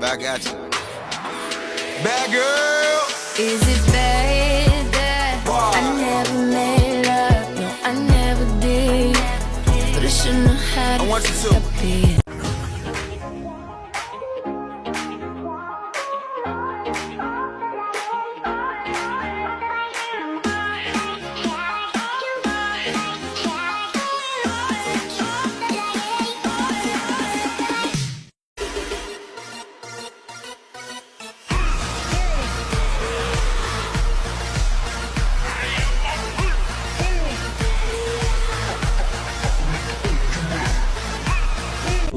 I got you. Bad girl. Is it bad that I never made love? No, I never did. But I shouldn't have had I want you to. stop it.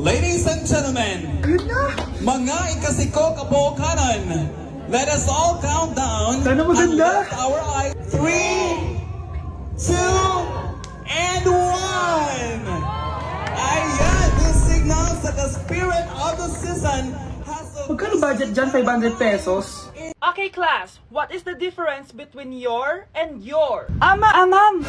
Ladies and gentlemen, mga ikasiko kabukanan, let us all count down. Sana maganda. And lift our eyes. 3, 2, and 1. Ayan, this signals that the spirit of the season has a... Magkano budget dyan? 500 pesos? Okay, class. What is the difference between your and your? Ma'am.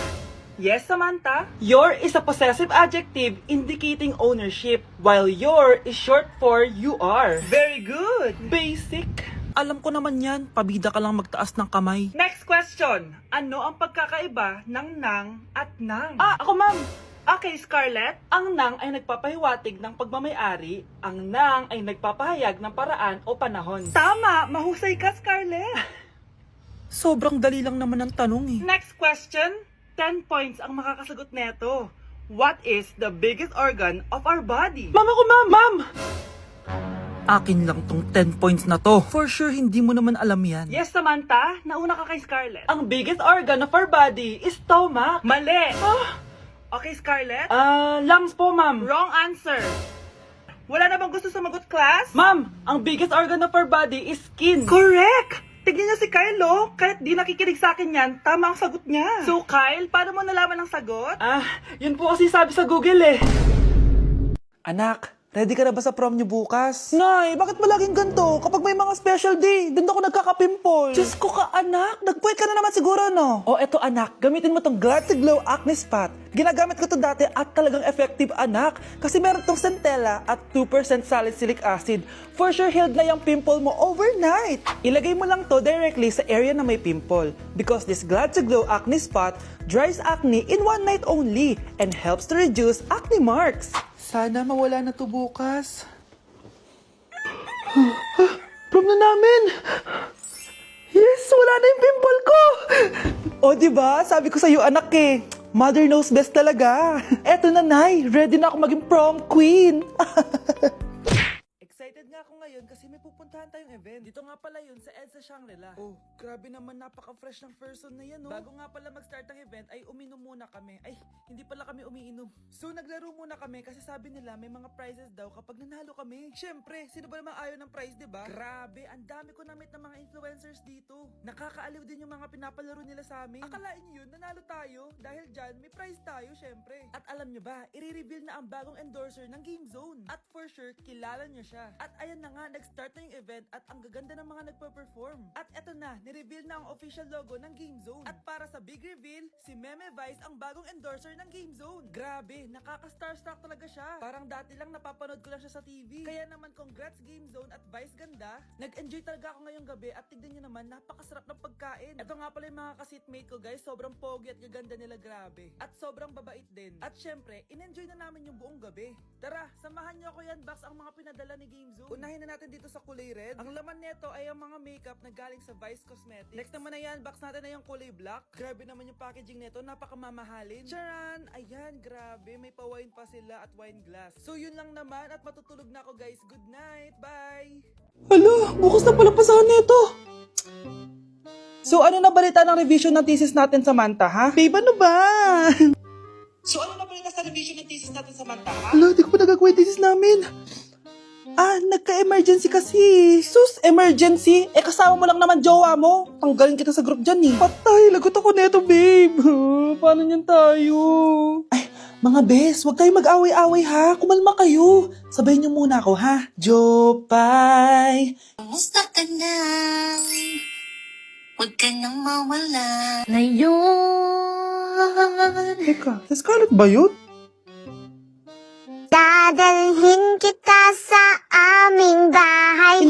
Yes, Samantha. Your is a possessive adjective indicating ownership, while your is short for you are. Very good. Basic. Alam ko naman yan, pabida ka lang magtaas ng kamay. Next question. Ano ang pagkakaiba ng nang at nang? Ako ma'am. Okay, Scarlett. Ang nang ay nagpapahiwatig ng pagmamayari, ang nang ay nagpapahayag ng paraan o panahon. Tama! Mahusay ka, Scarlett! Sobrang dali lang naman ang tanong eh. Next question. 10 points ang makakasagot neto. What is the biggest organ of our body? Ma'am ako, ma'am! Akin lang tong 10 points na to. For sure, hindi mo naman alam yan. Yes, Samantha. Nauna ka kay Scarlett. Ang biggest organ of our body is stomach. Mali! Okay, Scarlett? Lungs po, ma'am. Wrong answer. Wala na bang gusto sumagot, class? Ma'am, ang biggest organ of our body is skin. Correct! Tignan niyo si Kyle, oh. Kahit di nakikinig sa akin yan, tama ang sagot niya. So, Kyle, paano mo nalaman ang sagot? Yun po kasi sabi sa Google eh. Anak, ready ka na ba sa prom niyo bukas? Nay, bakit malaging ganito? Kapag may mga special day, doon ako nagkakapimpol. Diyos ko ka, anak. Nagpuwit ka na naman siguro, no? O, eto anak, gamitin mo tong Glad to Glow Acne Spot. Ginagamit ko to dati at talagang effective, anak. Kasi meron tong centella at 2% salicylic acid. For sure, healed na yung pimple mo overnight. Ilagay mo lang to directly sa area na may pimple. Because this Glad to Glow Acne Spot dries acne in one night only and helps to reduce acne marks. Sana mawala na to bukas. Prom na namin! Yes, wala na yung pimple ko! O, diba? Sabi ko sa'yo, anak eh. Mother knows best talaga. Eto na, Nay. Ready na ako maging prom queen. Excited nga ako ngayon kasi may pupuntahan tayong event. Dito nga pala yun sa EDSA Shangri-La. Oh, grabe naman, napaka-fresh ng person na yan, oh. Bago nga pala mag-start ang event ay uminom muna kami. Ay, hindi pala kami umiinom. So naglaro muna kami kasi sabi nila may mga prizes daw kapag nanalo kami. Syempre, sino ba namang ayaw ng prize, diba? Grabe, ang dami ko na-meet ng mga influencers dito. Nakakaaliw din yung mga pinapalaro nila sa amin. Akalain nyo yun, nanalo tayo dahil dyan may prize tayo, syempre. At alam nyo ba, i-reveal na ang bagong endorser ng Game Zone. At for sure, kilala nyo siya. At ayan na nga, nag-start na yung event at ang gaganda ng mga nagpa-perform. At eto na, nireveal na ang official logo ng Game Zone. At para sa big reveal, si Meme Vice ang bagong endorser ng Game Zone. Grabe, nakaka-starstruck talaga siya. Parang dati lang napapanood ko lang siya sa TV. Kaya naman congrats Game Zone at Vice ganda. Nag-enjoy talaga ako ngayong gabi at tignan nyo naman, napakasarap ng pagkain. Eto nga pala yung mga ka-seatmate ko guys, sobrang pogi at gaganda nila, grabe. At sobrang babait din. At syempre, in-enjoy na namin yung buong gabi. Tara, samahan nyo ako yan, Box, ang mga pinadala ni Game Zone. Unahin na natin dito sa kulay red. Ang laman nito ay ang mga makeup na galing sa Vice Cosmetics. Next naman na yan, box natin na yung kulay black. Grabe naman yung packaging nito, napakamamahalin. Charan! Ayan, grabe, may pa-wine pa sila at wine glass. So yun lang naman at matutulog na ako guys. Good night, bye! Hala, bukas na pala pasahan nito. So ano na balita ng revision ng thesis natin, Samantha, ha? Babe, ano ba? So ano na balita sa revision ng thesis natin, Samantha, ha? Hala, di ko pa nagagawa yung thesis namin. Nagka-emergency kasi. Sus, emergency? Kasama mo lang naman jowa mo. Tanggalin kita sa group dyan eh. Patay, lagot ako neto, babe. Paano niyan tayo? Ay, mga bes, huwag tayo mag-away-away ha. Kumalma kayo. Sabayin niyo muna ako ha. Jopay. Kumusta ka na? Huwag ka nang mawala. Ngayon. Teka, si Scarlett ba yun? Dadalhin kita sa aming bahay.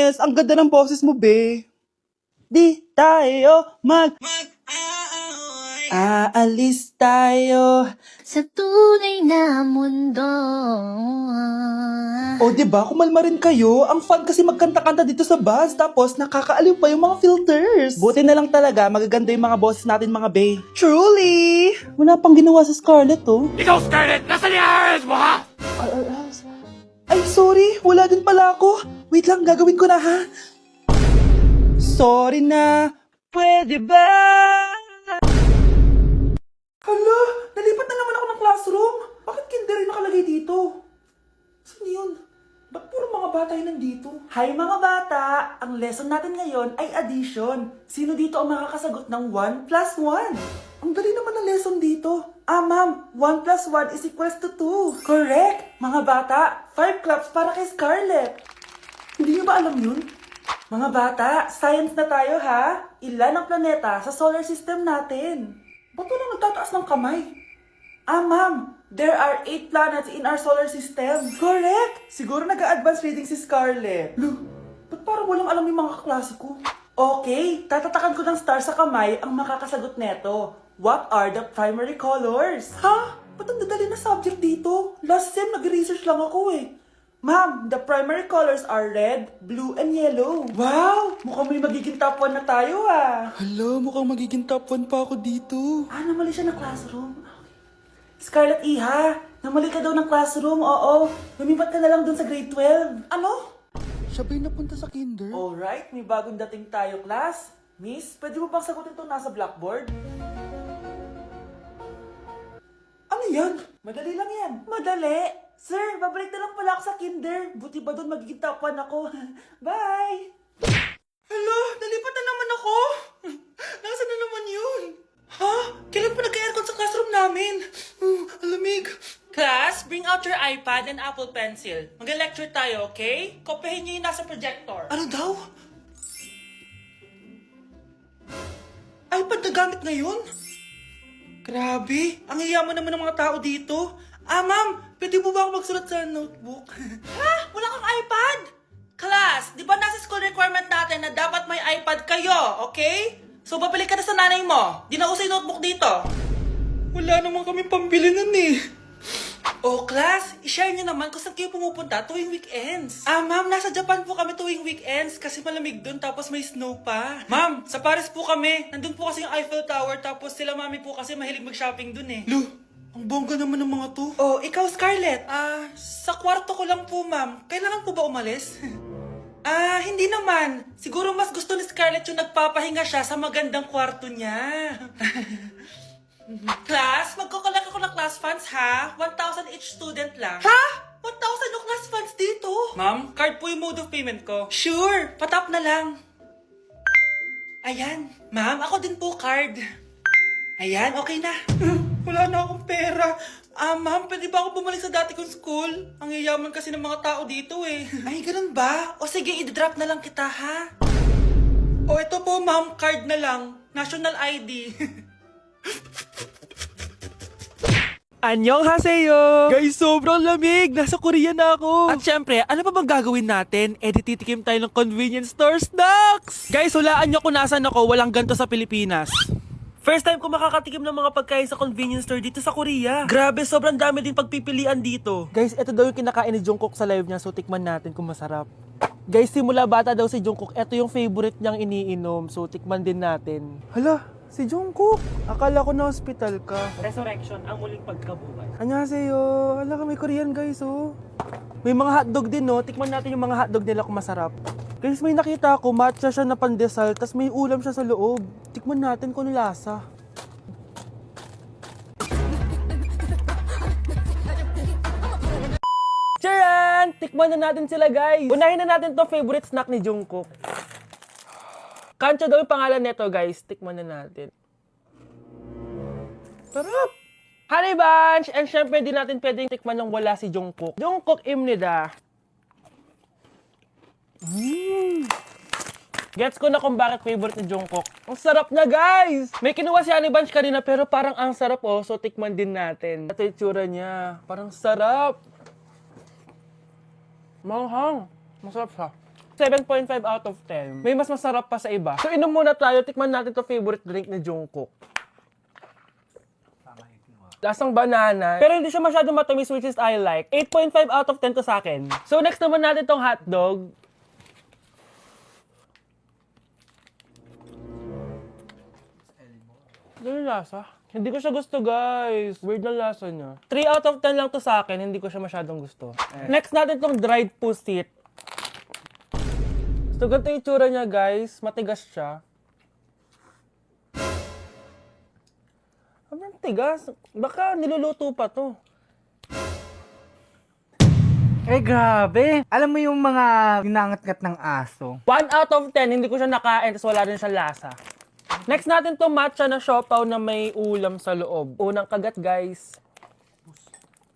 Promise, ang ganda ng boses mo, be. Di tayo aalis tayo. Sa tunay na mundo. O, diba? Kumalma rin kayo. Ang fun kasi magkanta-kanta dito sa bus. Tapos, nakakaaliw pa yung mga filters. Buti na lang talaga, magaganda yung mga boses natin, mga bay. Truly! Wala pang ginawa sa Scarlett, oh. Ikaw, Scarlett! Nasaan yung Harris mo, ha? Ay, sorry. Wala din pala ako. Wait lang, gagawin ko na, ha? Sorry na. Pwede ba? Hala, nalipat na naman ako ng classroom. Bakit kinder yung nakalagay dito? Saan yun? Ba't puro mga bata yun nandito? Hi mga bata! Ang lesson natin ngayon ay addition. Sino dito ang makakasagot ng 1 plus 1? Ang dali naman ng lesson dito. Ah, ma'am, 1 plus 1 is equals to 2. Correct! Mga bata, 5 claps para kay Scarlett. Hindi niyo ba alam yun? Mga bata, science na tayo ha? Ilan ang planeta sa solar system natin? Ba't walang nagtataas ng kamay? Ah, ma'am, there are 8 planets in our solar system. Correct! Siguro nag-a-advance reading si Scarlett. Lo, ba't parang walang alam yung mga kaklase ko? Okay, tatatakan ko ng star sa kamay ang makakasagot neto. What are the primary colors? Ha? Ba't ang dadali na subject dito? Last sem, nag-research lang ako eh. Ma'am, the primary colors are red, blue, and yellow. Wow! Mukhang may magiging top 1 na tayo ah. Hala, mukhang magiging top 1 pa ako dito. Ah, namali siya ng classroom. Scarlett Iha, namali ka daw ng classroom, oo. Lumipat ka na lang dun sa grade 12. Ano? Siya ba'y napunta sa kinder? Alright, may bagong dating tayo, class. Miss, pwede mo bang sagutin itong nasa blackboard? Ano yan? Madali lang yan. Madali? Sir, babalik na lang pala ako sa kinder. Buti ba doon magiging top 1 ako? Bye! Hello, nalipat na naman ako. Nasaan na naman yun? Ha? Kailan pa nag-aircon sa classroom namin? Alamig. Class, bring out your iPad and Apple Pencil. Mag-lecture tayo, okay? Kopyahin niyo yung nasa projector. Ano daw? iPad na gamit ngayon? Grabe, ang yayaman naman ng mga tao dito. Ah, ma'am, pwede mo ba ako magsulat sa notebook? Ha? Wala kang iPad? Class, di ba nasa school requirement natin na dapat may iPad kayo, okay? So, babalik ka na sa nanay mo. Di na uso yung notebook dito. Wala naman kami pambili nun eh. Oh, class, i-share nyo naman kung saan kayo pumupunta tuwing weekends. Ah, ma'am, nasa Japan po kami tuwing weekends kasi malamig dun tapos may snow pa. Ma'am, sa Paris po kami. Nandun po kasi yung Eiffel Tower tapos sila mami po kasi mahilig mag-shopping dun eh. Lu, ang bongga naman ng mga to. Oh, ikaw Scarlett. Sa kwarto ko lang po, ma'am. Kailangan po ba umalis? Hindi naman. Siguro mas gusto ni Scarlett yung nagpapahinga siya sa magandang kwarto niya. Class, magkukulak ako ng class funds ha? 1,000 each student lang. Ha? 1,000 yung class funds dito? Ma'am, card po yung mode of payment ko. Sure, patap na lang. Ayan. Ma'am, ako din po card. Ayan, okay na. Wala na akong pera. Ma'am, pwede ba ako bumalik sa dati kong school? Ang yayaman kasi ng mga tao dito eh. Ay, ganun ba? O sige, i-drop na lang kita ha? O ito po ma'am, card na lang. National ID. Annyeonghaseyo! Guys, sobrang lamig! Nasa Korea na ako! At syempre, ano pa bang gagawin natin? Titikim tayo ng convenience store snacks! Guys, hulaan nyo kung nasan ako, walang ganito sa Pilipinas. First time ko makakatikim ng mga pagkain sa convenience store dito sa Korea. Grabe, sobrang dami din pagpipilian dito. Guys, ito daw yung kinakain ni Jungkook sa live niya, so tikman natin kung masarap. Guys, simula bata daw si Jungkook, ito yung favorite niyang iniinom, so tikman din natin. Hala, si Jungkook! Akala ko na hospital ka. Resurrection, ang muling pagkabuhay. Annyeonghaseyo! Hala ka, may Korean guys, oh. May mga hotdog din, no? Tikman natin yung mga hotdog nila kung masarap. Guys, may nakita ako, matcha siya na pandesal, tas may ulam siya sa loob. Tikman natin kung ano lasa. Charan! Tikman na natin sila, guys. Unahin na natin to favorite snack ni Jungkook. Kancho daw yung pangalan nito, guys. Tikman na natin. Sarap! Honey Bunch! And syempre, di natin pwedeng tikman yung wala si Jungkook. Jungkook imnida. Gets ko na kung bakit favorite ni Jungkook. Ang sarap na, guys! May kinuha si Honey Bunch kanina pero parang ang sarap, oh. So, tikman din natin. Ito yung tsura niya. Parang sarap. Manghang. Masarap siya. 7.5 out of 10. May mas masarap pa sa iba. So inom muna tayo, tikman natin to favorite drink ni Jungkook. Lasang banana. Pero hindi siya masyadong matamis, which is I like. 8.5 out of 10 to sa akin. So next naman natin tong hotdog. Ano yung lasa? Hindi ko siya gusto, guys. Weird na lasa niya. 3 out of 10 lang to sa akin. Hindi ko siya masyadong gusto. Next natin tong dried pusit. So, ganito yung itsura niya, guys. Matigas siya. Sobrang tigas. Baka niluluto pa to. Eh, grabe. Alam mo yung mga ginangat-ngat ng aso? 1 out of 10, hindi ko siya nakain, tapos wala rin siyang lasa. Next natin to matcha na siopaw na may ulam sa loob. Unang kagat, guys.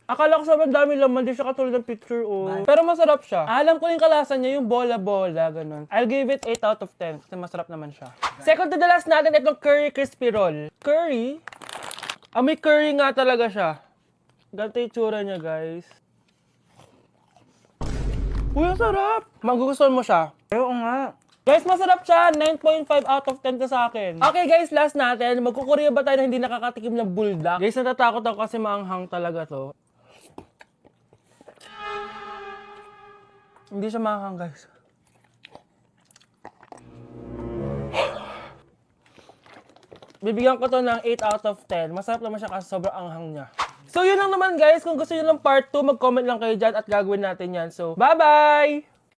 Akala ko sobrang dami laman, di siya katulad ng picture, oh. Pero masarap siya. Alam ko yung kalasa niya, yung bola-bola, ganun. I'll give it 8 out of 10, kasi masarap naman siya. Second to the last natin, itong curry crispy roll. Curry? Ah, may curry nga talaga siya. Ganito yung tsura niya, guys. Uy, ang sarap! Magugustuhan mo siya. Oo nga. Guys, masarap siya. 9.5 out of 10 to sa akin. Okay guys, last natin. Magkukurya ba tayo na hindi nakakatikim ng bulldog? Guys, natatakot ako kasi maanghang talaga to. Hindi siya maanghang, guys. Bibigyan ko to ng 8 out of 10. Masarap naman siya kasi sobrang anghang niya. So yun lang naman guys. Kung gusto nyo ng part 2, mag-comment lang kayo dyan at gagawin natin yan. So, bye-bye!